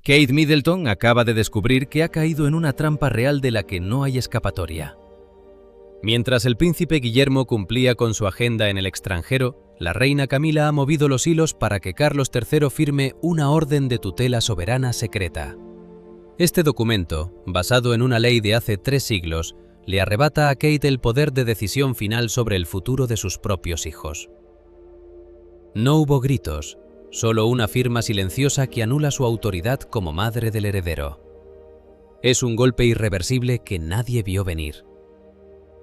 Kate Middleton acaba de descubrir que ha caído en una trampa real de la que no hay escapatoria. Mientras el príncipe Guillermo cumplía con su agenda en el extranjero, la reina Camila ha movido los hilos para que Carlos III firme una orden de tutela soberana secreta. Este documento, basado en una ley de hace 3 siglos, le arrebata a Kate el poder de decisión final sobre el futuro de sus propios hijos. No hubo gritos, solo una firma silenciosa que anula su autoridad como madre del heredero. Es un golpe irreversible que nadie vio venir.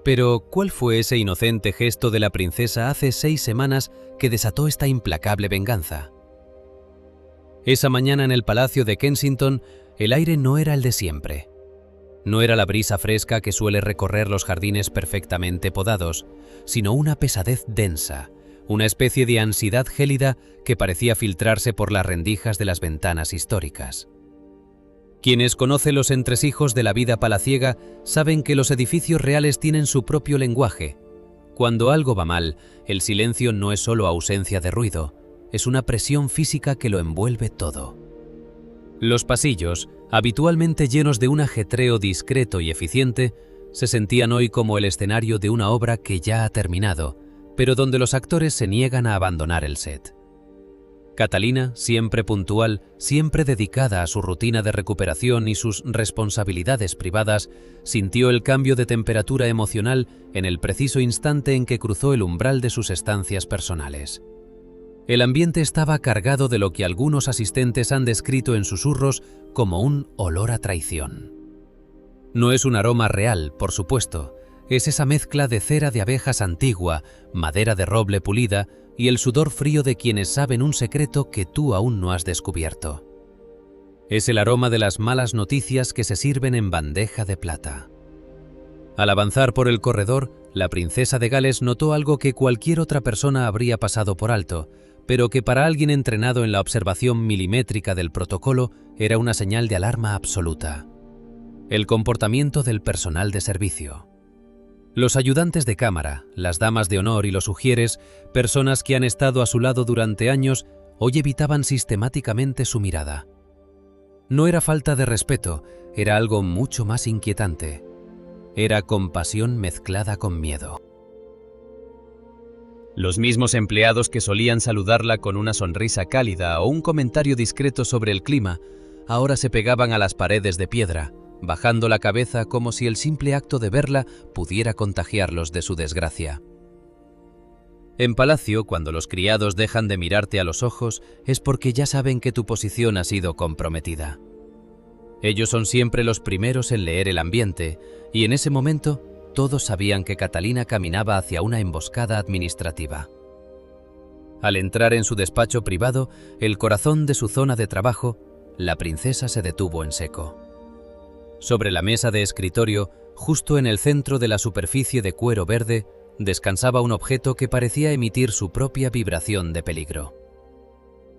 Pero, ¿cuál fue ese inocente gesto de la princesa hace 6 semanas que desató esta implacable venganza? Esa mañana en el Palacio de Kensington, el aire no era el de siempre. No era la brisa fresca que suele recorrer los jardines perfectamente podados, sino una pesadez densa, una especie de ansiedad gélida que parecía filtrarse por las rendijas de las ventanas históricas. Quienes conocen los entresijos de la vida palaciega saben que los edificios reales tienen su propio lenguaje. Cuando algo va mal, el silencio no es solo ausencia de ruido, es una presión física que lo envuelve todo. Los pasillos, habitualmente llenos de un ajetreo discreto y eficiente, se sentían hoy como el escenario de una obra que ya ha terminado, pero donde los actores se niegan a abandonar el set. Catalina, siempre puntual, siempre dedicada a su rutina de recuperación y sus responsabilidades privadas, sintió el cambio de temperatura emocional en el preciso instante en que cruzó el umbral de sus estancias personales. El ambiente estaba cargado de lo que algunos asistentes han descrito en susurros como un olor a traición. No es un aroma real, por supuesto, es esa mezcla de cera de abejas antigua, madera de roble pulida y el sudor frío de quienes saben un secreto que tú aún no has descubierto. Es el aroma de las malas noticias que se sirven en bandeja de plata. Al avanzar por el corredor, la princesa de Gales notó algo que cualquier otra persona habría pasado por alto, pero que para alguien entrenado en la observación milimétrica del protocolo era una señal de alarma absoluta. El comportamiento del personal de servicio. Los ayudantes de cámara, las damas de honor y los ujieres, personas que han estado a su lado durante años, hoy evitaban sistemáticamente su mirada. No era falta de respeto, era algo mucho más inquietante. Era compasión mezclada con miedo. Los mismos empleados que solían saludarla con una sonrisa cálida o un comentario discreto sobre el clima, ahora se pegaban a las paredes de piedra, bajando la cabeza como si el simple acto de verla pudiera contagiarlos de su desgracia. En palacio, cuando los criados dejan de mirarte a los ojos, es porque ya saben que tu posición ha sido comprometida. Ellos son siempre los primeros en leer el ambiente, y en ese momento todos sabían que Catalina caminaba hacia una emboscada administrativa. Al entrar en su despacho privado, el corazón de su zona de trabajo, la princesa se detuvo en seco. Sobre la mesa de escritorio, justo en el centro de la superficie de cuero verde, descansaba un objeto que parecía emitir su propia vibración de peligro.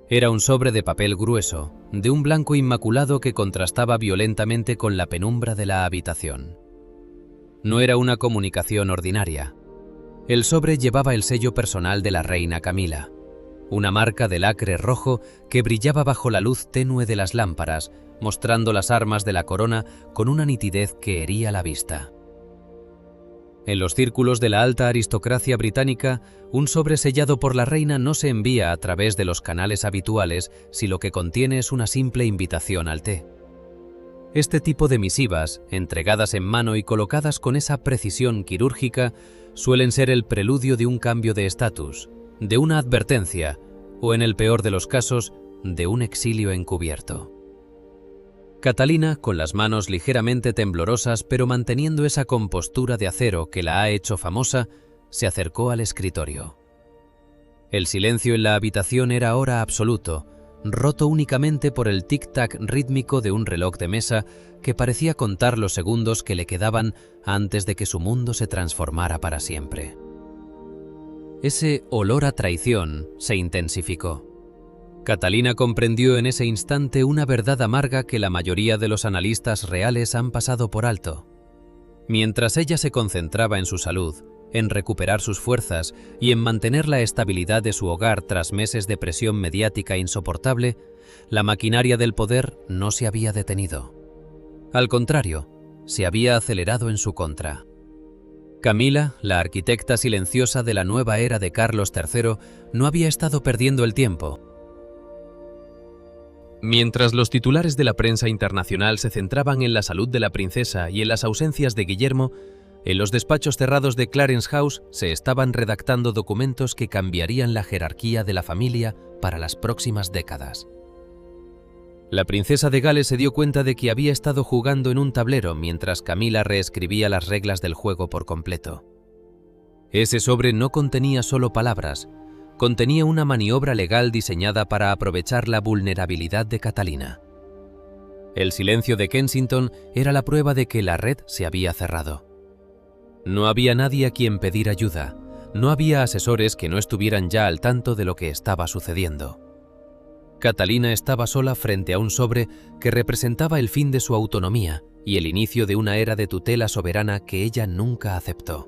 Era un sobre de papel grueso, de un blanco inmaculado que contrastaba violentamente con la penumbra de la habitación. No era una comunicación ordinaria. El sobre llevaba el sello personal de la reina Camila, una marca de lacre rojo que brillaba bajo la luz tenue de las lámparas, mostrando las armas de la corona con una nitidez que hería la vista. En los círculos de la alta aristocracia británica, un sobre sellado por la reina no se envía a través de los canales habituales si lo que contiene es una simple invitación al té. Este tipo de misivas, entregadas en mano y colocadas con esa precisión quirúrgica, suelen ser el preludio de un cambio de estatus, de una advertencia o, en el peor de los casos, de un exilio encubierto. Catalina, con las manos ligeramente temblorosas pero manteniendo esa compostura de acero que la ha hecho famosa, se acercó al escritorio. El silencio en la habitación era ahora absoluto, roto únicamente por el tic-tac rítmico de un reloj de mesa que parecía contar los segundos que le quedaban antes de que su mundo se transformara para siempre. Ese olor a traición se intensificó. Catalina comprendió en ese instante una verdad amarga que la mayoría de los analistas reales han pasado por alto. Mientras ella se concentraba en su salud, en recuperar sus fuerzas y en mantener la estabilidad de su hogar tras meses de presión mediática insoportable, la maquinaria del poder no se había detenido. Al contrario, se había acelerado en su contra. Camila, la arquitecta silenciosa de la nueva era de Carlos III, no había estado perdiendo el tiempo. Mientras los titulares de la prensa internacional se centraban en la salud de la princesa y en las ausencias de Guillermo, en los despachos cerrados de Clarence House se estaban redactando documentos que cambiarían la jerarquía de la familia para las próximas décadas. La princesa de Gales se dio cuenta de que había estado jugando en un tablero mientras Camila reescribía las reglas del juego por completo. Ese sobre no contenía solo palabras, contenía una maniobra legal diseñada para aprovechar la vulnerabilidad de Catalina. El silencio de Kensington era la prueba de que la red se había cerrado. No había nadie a quien pedir ayuda, no había asesores que no estuvieran ya al tanto de lo que estaba sucediendo. Catalina estaba sola frente a un sobre que representaba el fin de su autonomía y el inicio de una era de tutela soberana que ella nunca aceptó.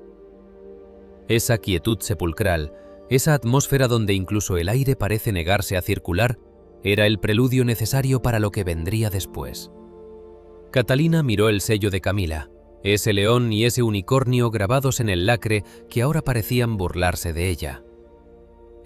Esa quietud sepulcral, esa atmósfera donde incluso el aire parece negarse a circular, era el preludio necesario para lo que vendría después. Catalina miró el sello de Camila, ese león y ese unicornio grabados en el lacre que ahora parecían burlarse de ella.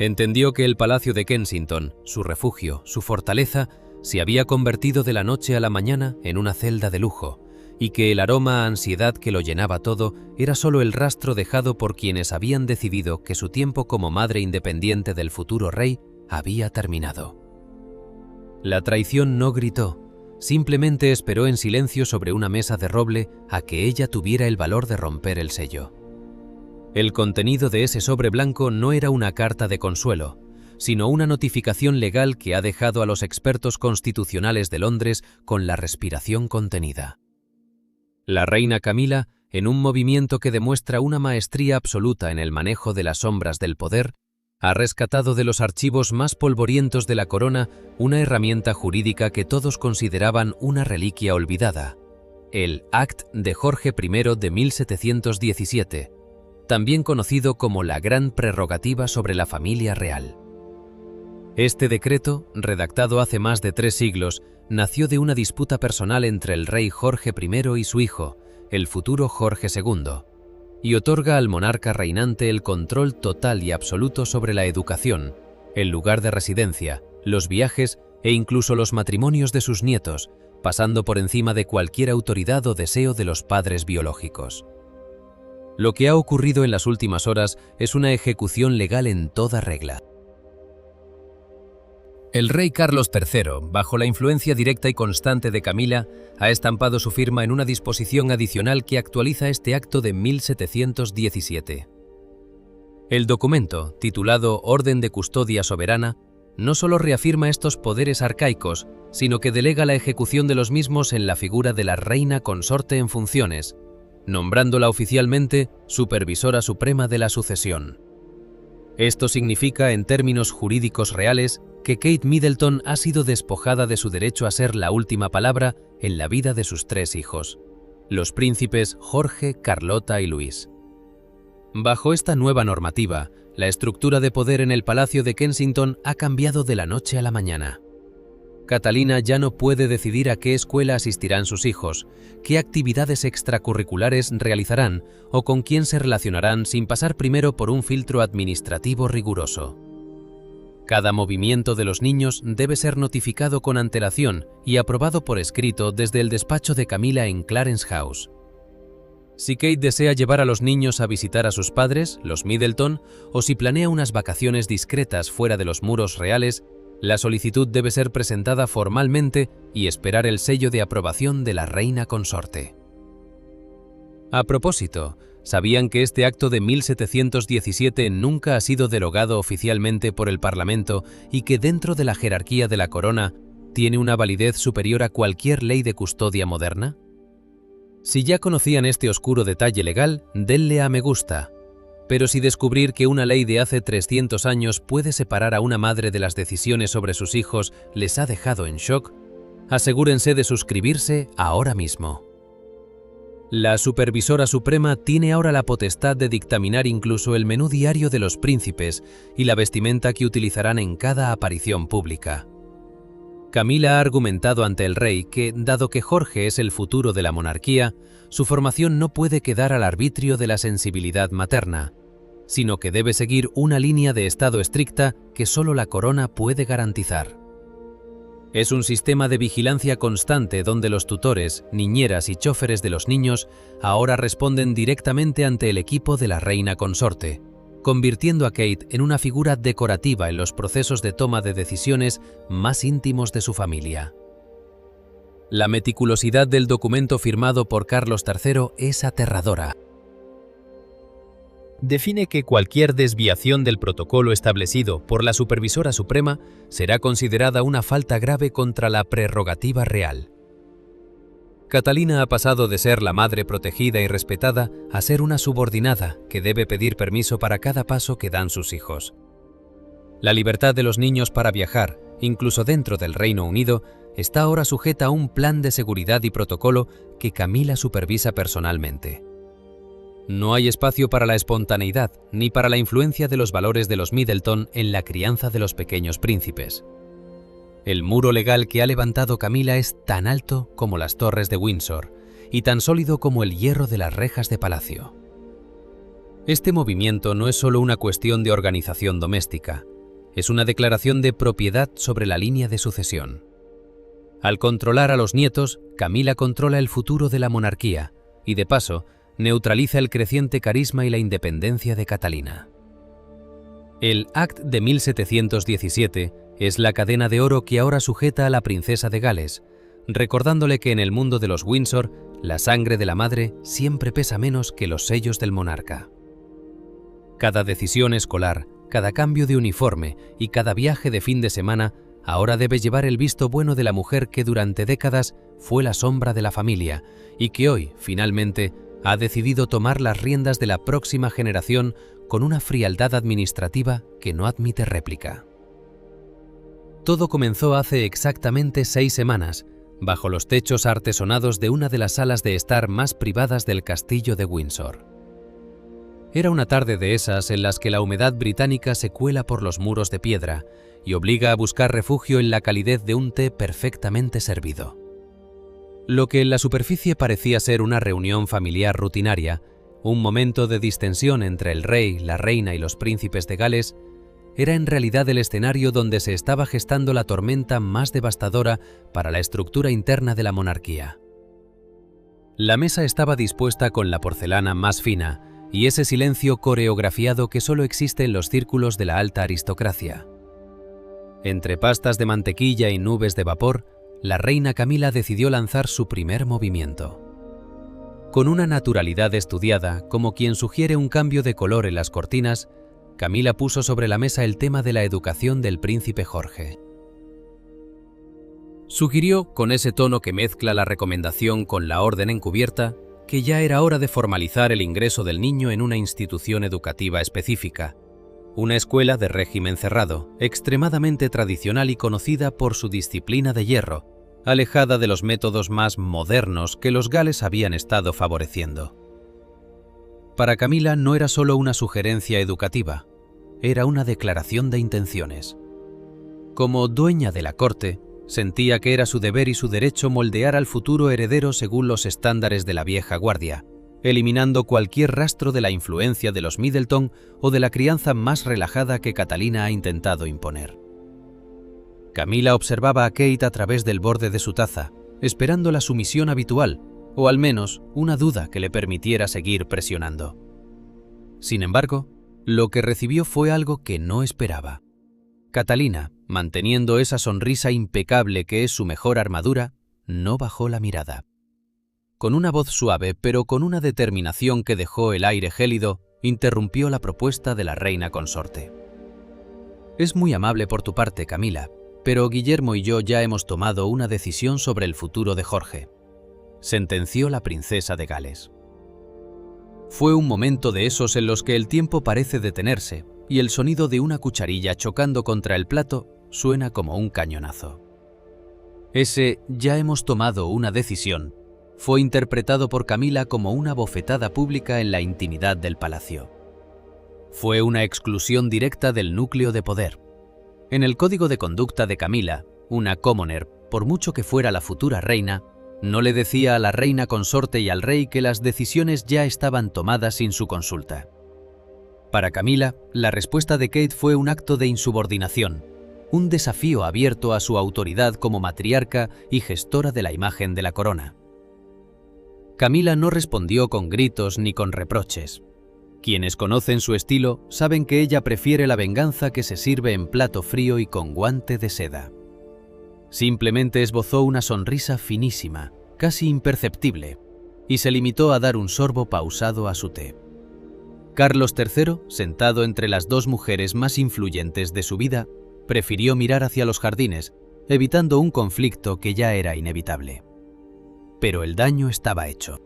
Entendió que el Palacio de Kensington, su refugio, su fortaleza, se había convertido de la noche a la mañana en una celda de lujo, y que el aroma a ansiedad que lo llenaba todo era solo el rastro dejado por quienes habían decidido que su tiempo como madre independiente del futuro rey había terminado. La traición no gritó, simplemente esperó en silencio sobre una mesa de roble a que ella tuviera el valor de romper el sello. El contenido de ese sobre blanco no era una carta de consuelo, sino una notificación legal que ha dejado a los expertos constitucionales de Londres con la respiración contenida. La reina Camila, en un movimiento que demuestra una maestría absoluta en el manejo de las sombras del poder, ha rescatado de los archivos más polvorientos de la corona una herramienta jurídica que todos consideraban una reliquia olvidada, el Act de Jorge I de 1717, también conocido como la Gran Prerrogativa sobre la familia real. Este decreto, redactado hace más de 3 siglos, nació de una disputa personal entre el rey Jorge I y su hijo, el futuro Jorge II, y otorga al monarca reinante el control total y absoluto sobre la educación, el lugar de residencia, los viajes e incluso los matrimonios de sus nietos, pasando por encima de cualquier autoridad o deseo de los padres biológicos. Lo que ha ocurrido en las últimas horas es una ejecución legal en toda regla. El rey Carlos III, bajo la influencia directa y constante de Camila, ha estampado su firma en una disposición adicional que actualiza este acto de 1717. El documento, titulado Orden de Custodia Soberana, no solo reafirma estos poderes arcaicos, sino que delega la ejecución de los mismos en la figura de la reina consorte en funciones, nombrándola oficialmente Supervisora Suprema de la Sucesión. Esto significa, en términos jurídicos reales, que Kate Middleton ha sido despojada de su derecho a ser la última palabra en la vida de sus 3 hijos, los príncipes Jorge, Carlota y Luis. Bajo esta nueva normativa, la estructura de poder en el Palacio de Kensington ha cambiado de la noche a la mañana. Catalina ya no puede decidir a qué escuela asistirán sus hijos, qué actividades extracurriculares realizarán o con quién se relacionarán sin pasar primero por un filtro administrativo riguroso. Cada movimiento de los niños debe ser notificado con antelación y aprobado por escrito desde el despacho de Camila en Clarence House. Si Kate desea llevar a los niños a visitar a sus padres, los Middleton, o si planea unas vacaciones discretas fuera de los muros reales, la solicitud debe ser presentada formalmente y esperar el sello de aprobación de la reina consorte. A propósito, ¿sabían que este acto de 1717 nunca ha sido derogado oficialmente por el Parlamento y que dentro de la jerarquía de la corona tiene una validez superior a cualquier ley de custodia moderna? Si ya conocían este oscuro detalle legal, denle a me gusta. Pero si descubrir que una ley de hace 300 años puede separar a una madre de las decisiones sobre sus hijos les ha dejado en shock, asegúrense de suscribirse ahora mismo. La Supervisora Suprema tiene ahora la potestad de dictaminar incluso el menú diario de los príncipes y la vestimenta que utilizarán en cada aparición pública. Camila ha argumentado ante el rey que, dado que Jorge es el futuro de la monarquía, su formación no puede quedar al arbitrio de la sensibilidad materna, sino que debe seguir una línea de estado estricta que solo la corona puede garantizar. Es un sistema de vigilancia constante donde los tutores, niñeras y chóferes de los niños ahora responden directamente ante el equipo de la reina consorte, convirtiendo a Kate en una figura decorativa en los procesos de toma de decisiones más íntimos de su familia. La meticulosidad del documento firmado por Carlos III es aterradora. Define que cualquier desviación del protocolo establecido por la Supervisora Suprema será considerada una falta grave contra la prerrogativa real. Catalina ha pasado de ser la madre protegida y respetada a ser una subordinada que debe pedir permiso para cada paso que dan sus hijos. La libertad de los niños para viajar, incluso dentro del Reino Unido, está ahora sujeta a un plan de seguridad y protocolo que Camila supervisa personalmente. No hay espacio para la espontaneidad ni para la influencia de los valores de los Middleton en la crianza de los pequeños príncipes. El muro legal que ha levantado Camila es tan alto como las torres de Windsor y tan sólido como el hierro de las rejas de palacio. Este movimiento no es solo una cuestión de organización doméstica, es una declaración de propiedad sobre la línea de sucesión. Al controlar a los nietos, Camila controla el futuro de la monarquía y, de paso, neutraliza el creciente carisma y la independencia de Catalina. El Act de 1717 es la cadena de oro que ahora sujeta a la princesa de Gales, recordándole que en el mundo de los Windsor, la sangre de la madre siempre pesa menos que los sellos del monarca. Cada decisión escolar, cada cambio de uniforme y cada viaje de fin de semana ahora debe llevar el visto bueno de la mujer que durante décadas fue la sombra de la familia y que hoy, finalmente, ha decidido tomar las riendas de la próxima generación con una frialdad administrativa que no admite réplica. Todo comenzó hace exactamente 6 semanas, bajo los techos artesonados de una de las salas de estar más privadas del castillo de Windsor. Era una tarde de esas en las que la humedad británica se cuela por los muros de piedra y obliga a buscar refugio en la calidez de un té perfectamente servido. Lo que en la superficie parecía ser una reunión familiar rutinaria, un momento de distensión entre el rey, la reina y los príncipes de Gales, era en realidad el escenario donde se estaba gestando la tormenta más devastadora para la estructura interna de la monarquía. La mesa estaba dispuesta con la porcelana más fina y ese silencio coreografiado que solo existe en los círculos de la alta aristocracia. Entre pastas de mantequilla y nubes de vapor, la reina Camila decidió lanzar su primer movimiento. Con una naturalidad estudiada, como quien sugiere un cambio de color en las cortinas, Camila puso sobre la mesa el tema de la educación del príncipe Jorge. Sugirió, con ese tono que mezcla la recomendación con la orden encubierta, que ya era hora de formalizar el ingreso del niño en una institución educativa específica, una escuela de régimen cerrado, extremadamente tradicional y conocida por su disciplina de hierro, alejada de los métodos más modernos que los Gales habían estado favoreciendo. Para Camila no era solo una sugerencia educativa, era una declaración de intenciones. Como dueña de la corte, sentía que era su deber y su derecho moldear al futuro heredero según los estándares de la vieja guardia, eliminando cualquier rastro de la influencia de los Middleton o de la crianza más relajada que Catalina ha intentado imponer. Camila observaba a Kate a través del borde de su taza, esperando la sumisión habitual, o al menos una duda que le permitiera seguir presionando. Sin embargo, lo que recibió fue algo que no esperaba. Catalina, manteniendo esa sonrisa impecable que es su mejor armadura, no bajó la mirada. Con una voz suave, pero con una determinación que dejó el aire gélido, interrumpió la propuesta de la reina consorte. «Es muy amable por tu parte, Camila, pero Guillermo y yo ya hemos tomado una decisión sobre el futuro de Jorge», sentenció la princesa de Gales. Fue un momento de esos en los que el tiempo parece detenerse y el sonido de una cucharilla chocando contra el plato suena como un cañonazo. Ese «ya hemos tomado una decisión» fue interpretado por Camila como una bofetada pública en la intimidad del palacio. Fue una exclusión directa del núcleo de poder. En el código de conducta de Camila, una commoner, por mucho que fuera la futura reina, no le decía a la reina consorte y al rey que las decisiones ya estaban tomadas sin su consulta. Para Camila, la respuesta de Kate fue un acto de insubordinación, un desafío abierto a su autoridad como matriarca y gestora de la imagen de la corona. Camila no respondió con gritos ni con reproches. Quienes conocen su estilo saben que ella prefiere la venganza que se sirve en plato frío y con guante de seda. Simplemente esbozó una sonrisa finísima, casi imperceptible, y se limitó a dar un sorbo pausado a su té. Carlos III, sentado entre las dos mujeres más influyentes de su vida, prefirió mirar hacia los jardines, evitando un conflicto que ya era inevitable. Pero el daño estaba hecho.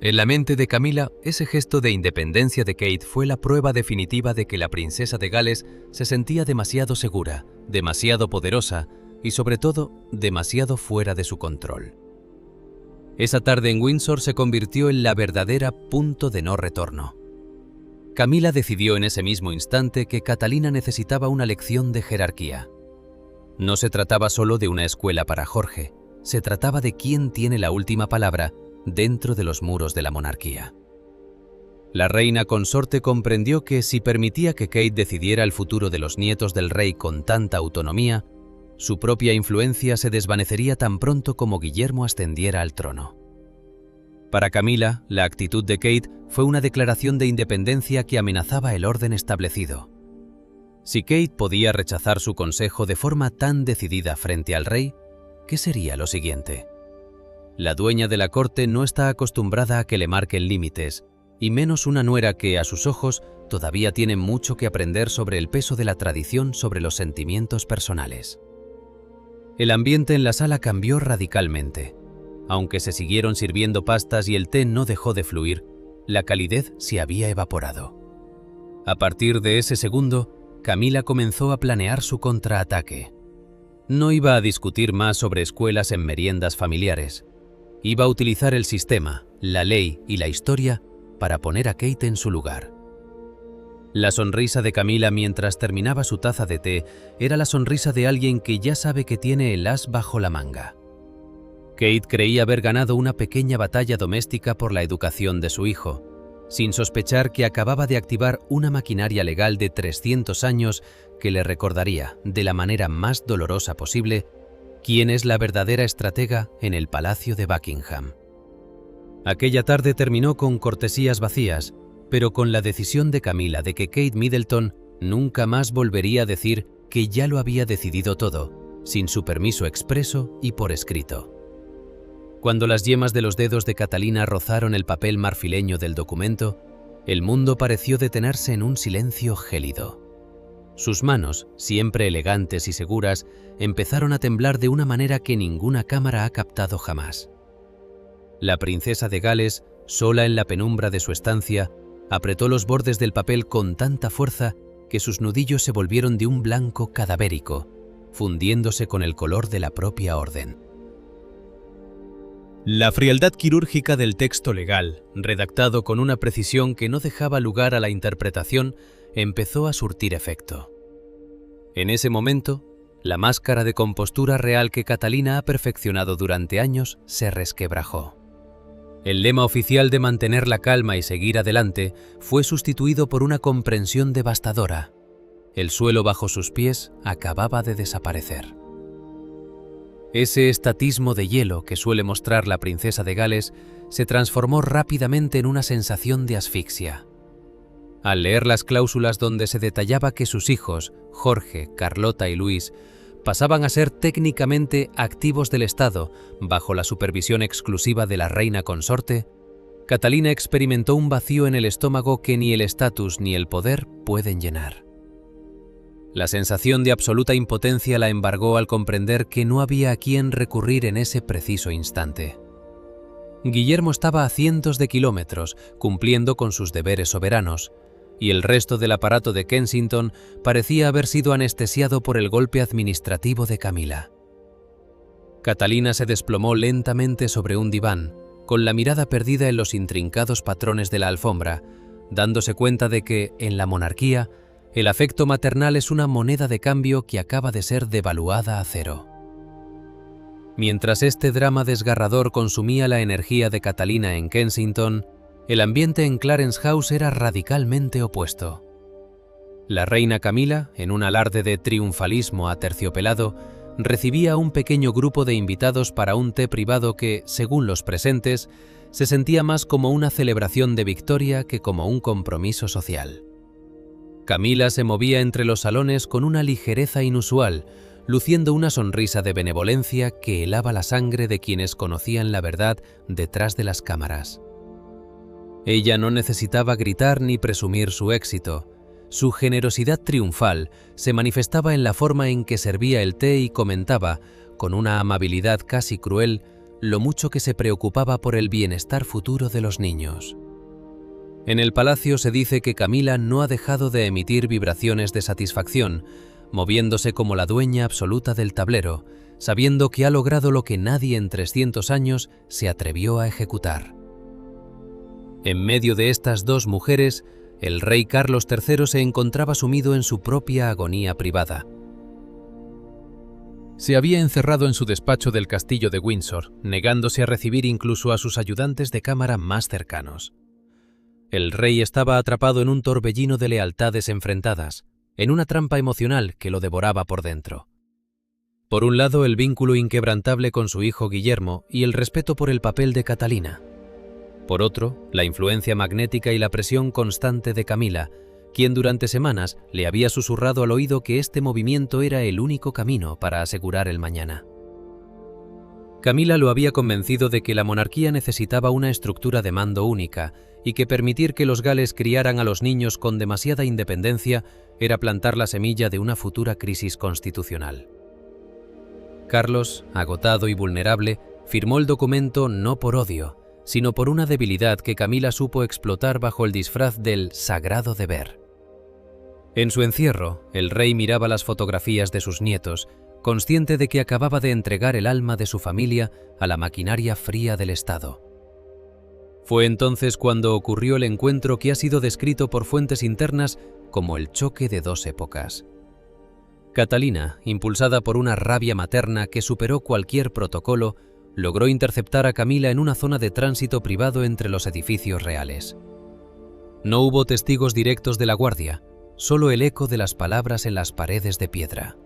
En la mente de Camila, ese gesto de independencia de Kate fue la prueba definitiva de que la princesa de Gales se sentía demasiado segura, demasiado poderosa y, sobre todo, demasiado fuera de su control. Esa tarde en Windsor se convirtió en la verdadera punto de no retorno. Camila decidió en ese mismo instante que Catalina necesitaba una lección de jerarquía. No se trataba solo de una escuela para Jorge, se trataba de quién tiene la última palabra dentro de los muros de la monarquía. La reina consorte comprendió que si permitía que Kate decidiera el futuro de los nietos del rey con tanta autonomía, su propia influencia se desvanecería tan pronto como Guillermo ascendiera al trono. Para Camila, la actitud de Kate fue una declaración de independencia que amenazaba el orden establecido. Si Kate podía rechazar su consejo de forma tan decidida frente al rey, ¿qué sería lo siguiente? La dueña de la corte no está acostumbrada a que le marquen límites, y menos una nuera que, a sus ojos, todavía tiene mucho que aprender sobre el peso de la tradición sobre los sentimientos personales. El ambiente en la sala cambió radicalmente. Aunque se siguieron sirviendo pastas y el té no dejó de fluir, la calidez se había evaporado. A partir de ese segundo, Camila comenzó a planear su contraataque. No iba a discutir más sobre escuelas en meriendas familiares. Iba a utilizar el sistema, la ley y la historia para poner a Kate en su lugar. La sonrisa de Camila mientras terminaba su taza de té era la sonrisa de alguien que ya sabe que tiene el as bajo la manga. Kate creía haber ganado una pequeña batalla doméstica por la educación de su hijo, sin sospechar que acababa de activar una maquinaria legal de 300 años que le recordaría, de la manera más dolorosa posible, quién es la verdadera estratega en el Palacio de Buckingham. Aquella tarde terminó con cortesías vacías, pero con la decisión de Camila de que Kate Middleton nunca más volvería a decir que ya lo había decidido todo, sin su permiso expreso y por escrito. Cuando las yemas de los dedos de Catalina rozaron el papel marfileño del documento, el mundo pareció detenerse en un silencio gélido. Sus manos, siempre elegantes y seguras, empezaron a temblar de una manera que ninguna cámara ha captado jamás. La princesa de Gales, sola en la penumbra de su estancia, apretó los bordes del papel con tanta fuerza que sus nudillos se volvieron de un blanco cadavérico, fundiéndose con el color de la propia orden. La frialdad quirúrgica del texto legal, redactado con una precisión que no dejaba lugar a la interpretación, empezó a surtir efecto. En ese momento, la máscara de compostura real que Catalina ha perfeccionado durante años se resquebrajó. El lema oficial de mantener la calma y seguir adelante fue sustituido por una comprensión devastadora. El suelo bajo sus pies acababa de desaparecer. Ese estatismo de hielo que suele mostrar la princesa de Gales se transformó rápidamente en una sensación de asfixia. Al leer las cláusulas donde se detallaba que sus hijos, Jorge, Carlota y Luis, pasaban a ser técnicamente activos del Estado bajo la supervisión exclusiva de la reina consorte, Catalina experimentó un vacío en el estómago que ni el estatus ni el poder pueden llenar. La sensación de absoluta impotencia la embargó al comprender que no había a quién recurrir en ese preciso instante. Guillermo estaba a cientos de kilómetros, cumpliendo con sus deberes soberanos, y el resto del aparato de Kensington parecía haber sido anestesiado por el golpe administrativo de Camila. Catalina se desplomó lentamente sobre un diván, con la mirada perdida en los intrincados patrones de la alfombra, dándose cuenta de que, en la monarquía, el afecto maternal es una moneda de cambio que acaba de ser devaluada a cero. Mientras este drama desgarrador consumía la energía de Catalina en Kensington, el ambiente en Clarence House era radicalmente opuesto. La reina Camila, en un alarde de triunfalismo aterciopelado, recibía a un pequeño grupo de invitados para un té privado que, según los presentes, se sentía más como una celebración de victoria que como un compromiso social. Camila se movía entre los salones con una ligereza inusual, luciendo una sonrisa de benevolencia que helaba la sangre de quienes conocían la verdad detrás de las cámaras. Ella no necesitaba gritar ni presumir su éxito. Su generosidad triunfal se manifestaba en la forma en que servía el té y comentaba, con una amabilidad casi cruel, lo mucho que se preocupaba por el bienestar futuro de los niños. En el palacio se dice que Camila no ha dejado de emitir vibraciones de satisfacción, moviéndose como la dueña absoluta del tablero, sabiendo que ha logrado lo que nadie en 300 años se atrevió a ejecutar. En medio de estas dos mujeres, el rey Carlos III se encontraba sumido en su propia agonía privada. Se había encerrado en su despacho del castillo de Windsor, negándose a recibir incluso a sus ayudantes de cámara más cercanos. El rey estaba atrapado en un torbellino de lealtades enfrentadas, en una trampa emocional que lo devoraba por dentro. Por un lado, el vínculo inquebrantable con su hijo Guillermo y el respeto por el papel de Catalina. Por otro, la influencia magnética y la presión constante de Camila, quien durante semanas le había susurrado al oído que este movimiento era el único camino para asegurar el mañana. Camila lo había convencido de que la monarquía necesitaba una estructura de mando única y que permitir que los Gales criaran a los niños con demasiada independencia era plantar la semilla de una futura crisis constitucional. Carlos, agotado y vulnerable, firmó el documento no por odio, sino por una debilidad que Camila supo explotar bajo el disfraz del sagrado deber. En su encierro, el rey miraba las fotografías de sus nietos, consciente de que acababa de entregar el alma de su familia a la maquinaria fría del Estado. Fue entonces cuando ocurrió el encuentro que ha sido descrito por fuentes internas como el choque de dos épocas. Catalina, impulsada por una rabia materna que superó cualquier protocolo, logró interceptar a Camila en una zona de tránsito privado entre los edificios reales. No hubo testigos directos de la guardia, solo el eco de las palabras en las paredes de piedra.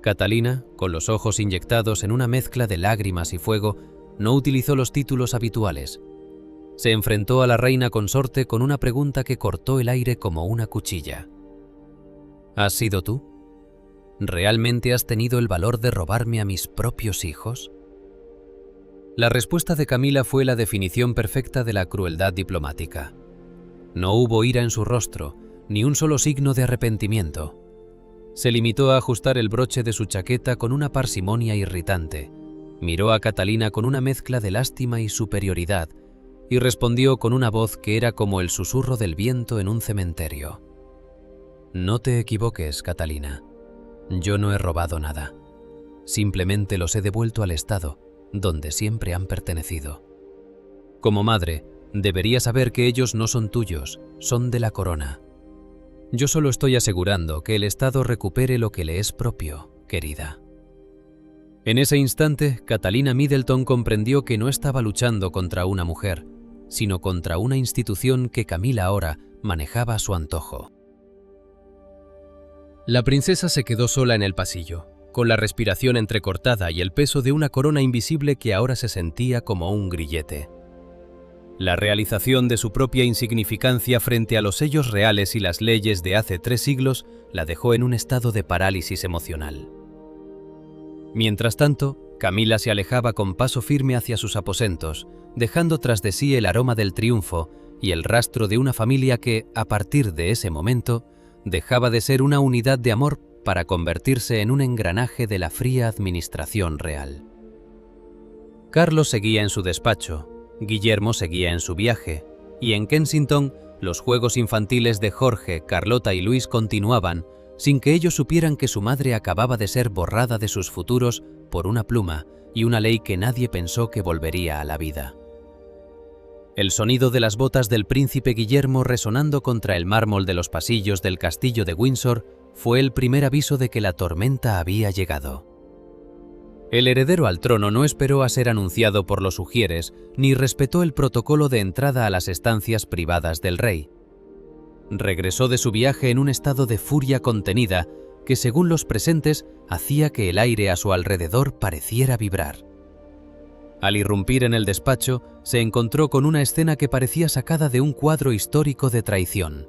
Catalina, con los ojos inyectados en una mezcla de lágrimas y fuego, no utilizó los títulos habituales. Se enfrentó a la reina consorte con una pregunta que cortó el aire como una cuchilla. ¿Has sido tú? ¿Realmente has tenido el valor de robarme a mis propios hijos? La respuesta de Camila fue la definición perfecta de la crueldad diplomática. No hubo ira en su rostro, ni un solo signo de arrepentimiento. Se limitó a ajustar el broche de su chaqueta con una parsimonia irritante. Miró a Catalina con una mezcla de lástima y superioridad y respondió con una voz que era como el susurro del viento en un cementerio. No te equivoques, Catalina. Yo no he robado nada. Simplemente los he devuelto al Estado, donde siempre han pertenecido. Como madre, deberías saber que ellos no son tuyos, son de la corona. Yo solo estoy asegurando que el Estado recupere lo que le es propio, querida. En ese instante, Catalina Middleton comprendió que no estaba luchando contra una mujer, sino contra una institución que Camila ahora manejaba a su antojo. La princesa se quedó sola en el pasillo, con la respiración entrecortada y el peso de una corona invisible que ahora se sentía como un grillete. La realización de su propia insignificancia frente a los sellos reales y las leyes de hace 3 siglos la dejó en un estado de parálisis emocional. Mientras tanto, Camila se alejaba con paso firme hacia sus aposentos, dejando tras de sí el aroma del triunfo y el rastro de una familia que, a partir de ese momento, dejaba de ser una unidad de amor para convertirse en un engranaje de la fría administración real. Carlos seguía en su despacho, Guillermo seguía en su viaje, y en Kensington los juegos infantiles de Jorge, Carlota y Luis continuaban, sin que ellos supieran que su madre acababa de ser borrada de sus futuros por una pluma y una ley que nadie pensó que volvería a la vida. El sonido de las botas del príncipe Guillermo resonando contra el mármol de los pasillos del castillo de Windsor fue el primer aviso de que la tormenta había llegado. El heredero al trono no esperó a ser anunciado por los ujieres, ni respetó el protocolo de entrada a las estancias privadas del rey. Regresó de su viaje en un estado de furia contenida que, según los presentes, hacía que el aire a su alrededor pareciera vibrar. Al irrumpir en el despacho, se encontró con una escena que parecía sacada de un cuadro histórico de traición.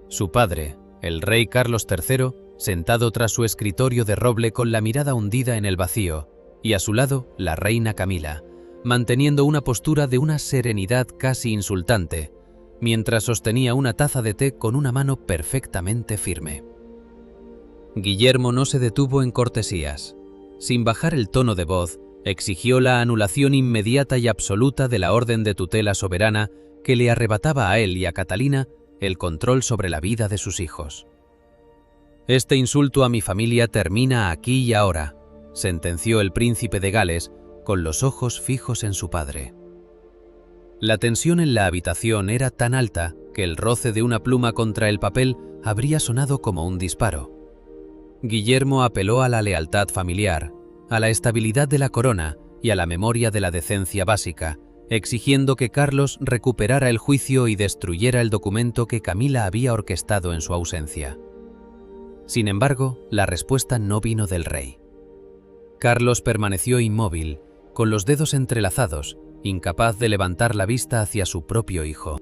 Su padre, el rey Carlos III, sentado tras su escritorio de roble con la mirada hundida en el vacío, y a su lado la reina Camila, manteniendo una postura de una serenidad casi insultante, mientras sostenía una taza de té con una mano perfectamente firme. Guillermo no se detuvo en cortesías. Sin bajar el tono de voz, exigió la anulación inmediata y absoluta de la orden de tutela soberana que le arrebataba a él y a Catalina el control sobre la vida de sus hijos. «Este insulto a mi familia termina aquí y ahora», sentenció el príncipe de Gales, con los ojos fijos en su padre. La tensión en la habitación era tan alta que el roce de una pluma contra el papel habría sonado como un disparo. Guillermo apeló a la lealtad familiar, a la estabilidad de la corona y a la memoria de la decencia básica, exigiendo que Carlos recuperara el juicio y destruyera el documento que Camila había orquestado en su ausencia. Sin embargo, la respuesta no vino del rey. Carlos permaneció inmóvil, con los dedos entrelazados, incapaz de levantar la vista hacia su propio hijo.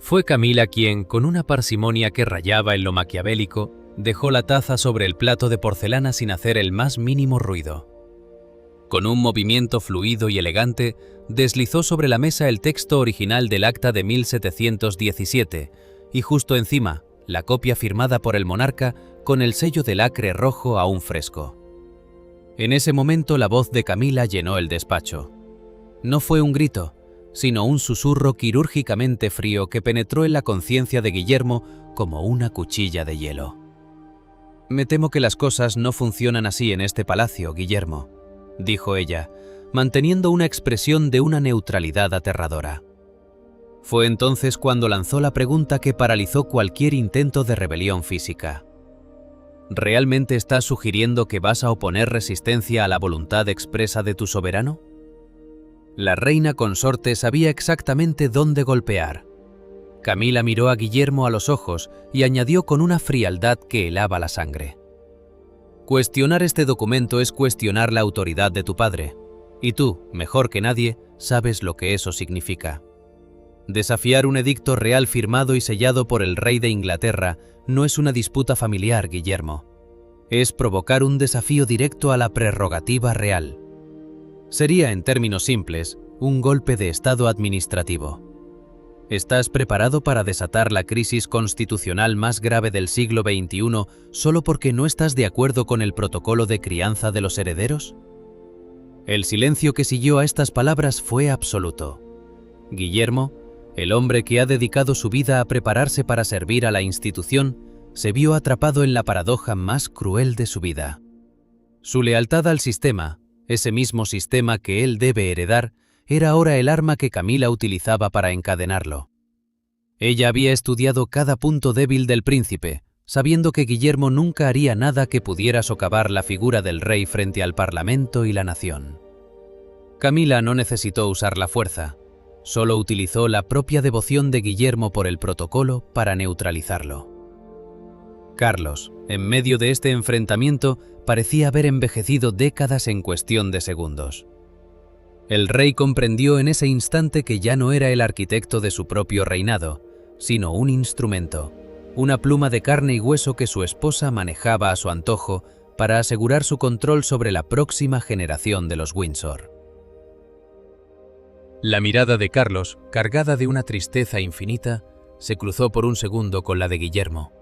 Fue Camila quien, con una parsimonia que rayaba en lo maquiavélico, dejó la taza sobre el plato de porcelana sin hacer el más mínimo ruido. Con un movimiento fluido y elegante, deslizó sobre la mesa el texto original del acta de 1717 y justo encima, la copia firmada por el monarca con el sello de lacre rojo aún fresco. En ese momento la voz de Camila llenó el despacho. No fue un grito, sino un susurro quirúrgicamente frío que penetró en la conciencia de Guillermo como una cuchilla de hielo. «Me temo que las cosas no funcionan así en este palacio, Guillermo», dijo ella, manteniendo una expresión de una neutralidad aterradora. Fue entonces cuando lanzó la pregunta que paralizó cualquier intento de rebelión física. ¿Realmente estás sugiriendo que vas a oponer resistencia a la voluntad expresa de tu soberano? La reina consorte sabía exactamente dónde golpear. Camila miró a Guillermo a los ojos y añadió con una frialdad que helaba la sangre. Cuestionar este documento es cuestionar la autoridad de tu padre, y tú, mejor que nadie, sabes lo que eso significa. Desafiar un edicto real firmado y sellado por el rey de Inglaterra no es una disputa familiar, Guillermo. Es provocar un desafío directo a la prerrogativa real. Sería, en términos simples, un golpe de estado administrativo. ¿Estás preparado para desatar la crisis constitucional más grave del siglo XXI solo porque no estás de acuerdo con el protocolo de crianza de los herederos? El silencio que siguió a estas palabras fue absoluto. Guillermo, el hombre que ha dedicado su vida a prepararse para servir a la institución, se vio atrapado en la paradoja más cruel de su vida. Su lealtad al sistema, ese mismo sistema que él debe heredar, era ahora el arma que Camila utilizaba para encadenarlo. Ella había estudiado cada punto débil del príncipe, sabiendo que Guillermo nunca haría nada que pudiera socavar la figura del rey frente al Parlamento y la nación. Camila no necesitó usar la fuerza, solo utilizó la propia devoción de Guillermo por el protocolo para neutralizarlo. Carlos, en medio de este enfrentamiento, parecía haber envejecido décadas en cuestión de segundos. El rey comprendió en ese instante que ya no era el arquitecto de su propio reinado, sino un instrumento, una pluma de carne y hueso que su esposa manejaba a su antojo para asegurar su control sobre la próxima generación de los Windsor. La mirada de Carlos, cargada de una tristeza infinita, se cruzó por un segundo con la de Guillermo,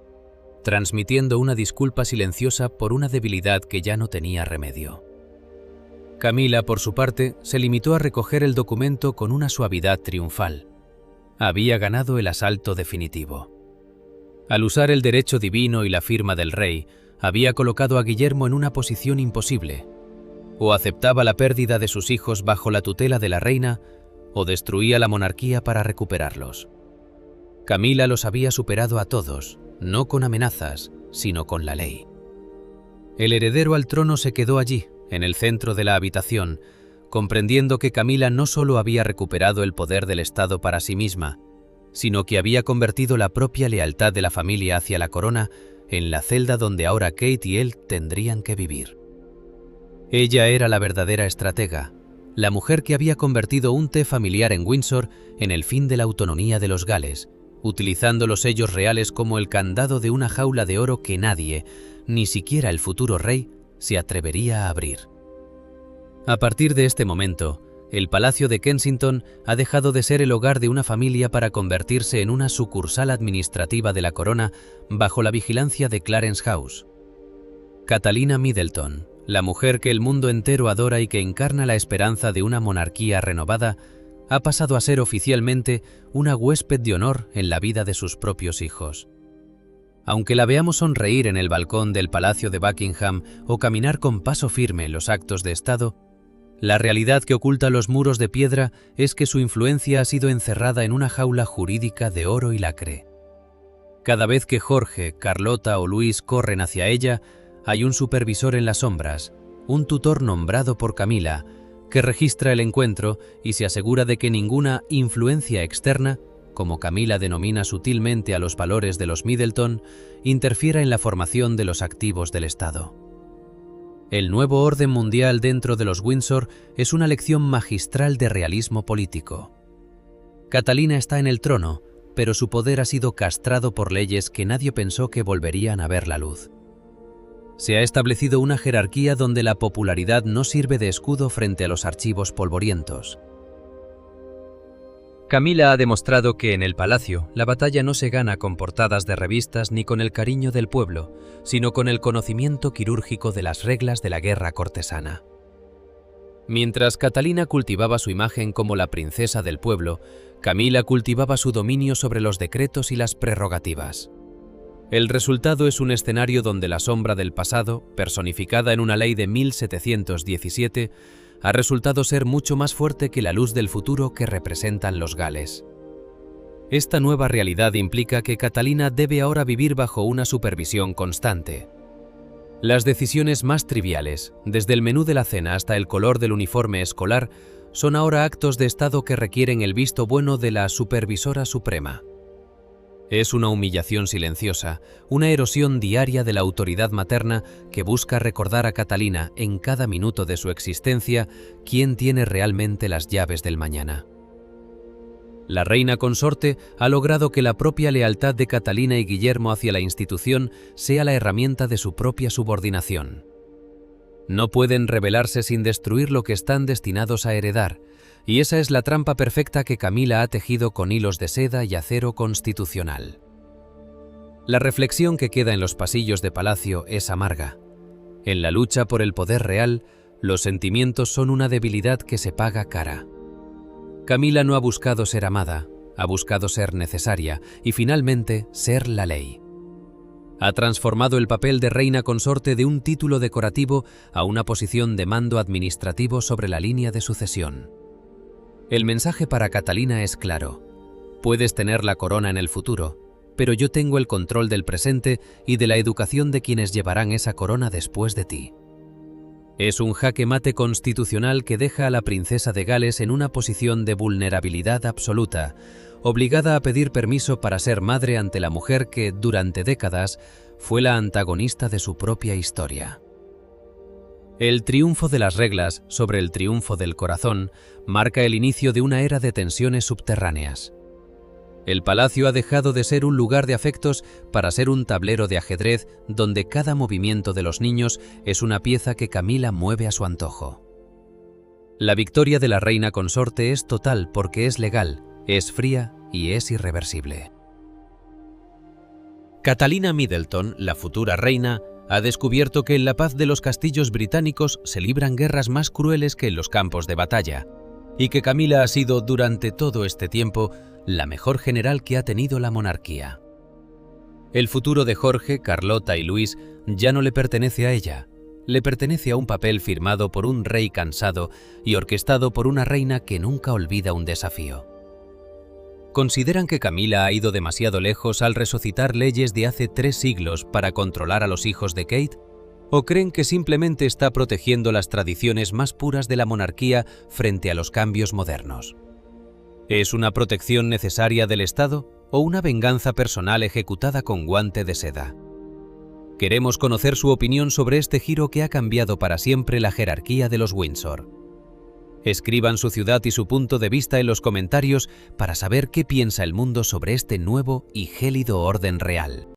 transmitiendo una disculpa silenciosa por una debilidad que ya no tenía remedio. Camila, por su parte, se limitó a recoger el documento con una suavidad triunfal. Había ganado el asalto definitivo. Al usar el derecho divino y la firma del rey, había colocado a Guillermo en una posición imposible. O aceptaba la pérdida de sus hijos bajo la tutela de la reina, o destruía la monarquía para recuperarlos. Camila los había superado a todos, no con amenazas, sino con la ley. El heredero al trono se quedó allí, en el centro de la habitación, comprendiendo que Camila no solo había recuperado el poder del Estado para sí misma, sino que había convertido la propia lealtad de la familia hacia la corona en la celda donde ahora Kate y él tendrían que vivir. Ella era la verdadera estratega, la mujer que había convertido un té familiar en Windsor en el fin de la autonomía de los Gales, utilizando los sellos reales como el candado de una jaula de oro que nadie, ni siquiera el futuro rey, se atrevería a abrir. A partir de este momento, el Palacio de Kensington ha dejado de ser el hogar de una familia para convertirse en una sucursal administrativa de la corona bajo la vigilancia de Clarence House. Catalina Middleton, la mujer que el mundo entero adora y que encarna la esperanza de una monarquía renovada, ha pasado a ser oficialmente una huésped de honor en la vida de sus propios hijos. Aunque la veamos sonreír en el balcón del Palacio de Buckingham o caminar con paso firme en los actos de Estado, la realidad que oculta los muros de piedra es que su influencia ha sido encerrada en una jaula jurídica de oro y lacre. Cada vez que Jorge, Carlota o Luis corren hacia ella, hay un supervisor en las sombras, un tutor nombrado por Camila, que registra el encuentro y se asegura de que ninguna influencia externa, como Camila denomina sutilmente a los valores de los Middleton, interfiera en la formación de los activos del Estado. El nuevo orden mundial dentro de los Windsor es una lección magistral de realismo político. Catalina está en el trono, pero su poder ha sido castrado por leyes que nadie pensó que volverían a ver la luz. Se ha establecido una jerarquía donde la popularidad no sirve de escudo frente a los archivos polvorientos. Camila ha demostrado que en el palacio la batalla no se gana con portadas de revistas ni con el cariño del pueblo, sino con el conocimiento quirúrgico de las reglas de la guerra cortesana. Mientras Catalina cultivaba su imagen como la princesa del pueblo, Camila cultivaba su dominio sobre los decretos y las prerrogativas. El resultado es un escenario donde la sombra del pasado, personificada en una ley de 1717, ha resultado ser mucho más fuerte que la luz del futuro que representan los Gales. Esta nueva realidad implica que Catalina debe ahora vivir bajo una supervisión constante. Las decisiones más triviales, desde el menú de la cena hasta el color del uniforme escolar, son ahora actos de Estado que requieren el visto bueno de la supervisora suprema. Es una humillación silenciosa, una erosión diaria de la autoridad materna que busca recordar a Catalina en cada minuto de su existencia quién tiene realmente las llaves del mañana. La reina consorte ha logrado que la propia lealtad de Catalina y Guillermo hacia la institución sea la herramienta de su propia subordinación. No pueden rebelarse sin destruir lo que están destinados a heredar, y esa es la trampa perfecta que Camila ha tejido con hilos de seda y acero constitucional. La reflexión que queda en los pasillos de palacio es amarga. En la lucha por el poder real, los sentimientos son una debilidad que se paga cara. Camila no ha buscado ser amada, ha buscado ser necesaria y finalmente ser la ley. Ha transformado el papel de reina consorte de un título decorativo a una posición de mando administrativo sobre la línea de sucesión. El mensaje para Catalina es claro: puedes tener la corona en el futuro, pero yo tengo el control del presente y de la educación de quienes llevarán esa corona después de ti. Es un jaque mate constitucional que deja a la princesa de Gales en una posición de vulnerabilidad absoluta, obligada a pedir permiso para ser madre ante la mujer que, durante décadas, fue la antagonista de su propia historia. El triunfo de las reglas sobre el triunfo del corazón marca el inicio de una era de tensiones subterráneas. El palacio ha dejado de ser un lugar de afectos para ser un tablero de ajedrez donde cada movimiento de los niños es una pieza que Camila mueve a su antojo. La victoria de la reina consorte es total porque es legal, es fría y es irreversible. Catalina Middleton, la futura reina, ha descubierto que en la paz de los castillos británicos se libran guerras más crueles que en los campos de batalla, y que Camila ha sido durante todo este tiempo la mejor general que ha tenido la monarquía. El futuro de Jorge, Carlota y Luis ya no le pertenece a ella, le pertenece a un papel firmado por un rey cansado y orquestado por una reina que nunca olvida un desafío. ¿Consideran que Camila ha ido demasiado lejos al resucitar leyes de hace 3 siglos para controlar a los hijos de Kate? ¿O creen que simplemente está protegiendo las tradiciones más puras de la monarquía frente a los cambios modernos? ¿Es una protección necesaria del Estado o una venganza personal ejecutada con guante de seda? Queremos conocer su opinión sobre este giro que ha cambiado para siempre la jerarquía de los Windsor. Escriban su ciudad y su punto de vista en los comentarios para saber qué piensa el mundo sobre este nuevo y gélido orden real.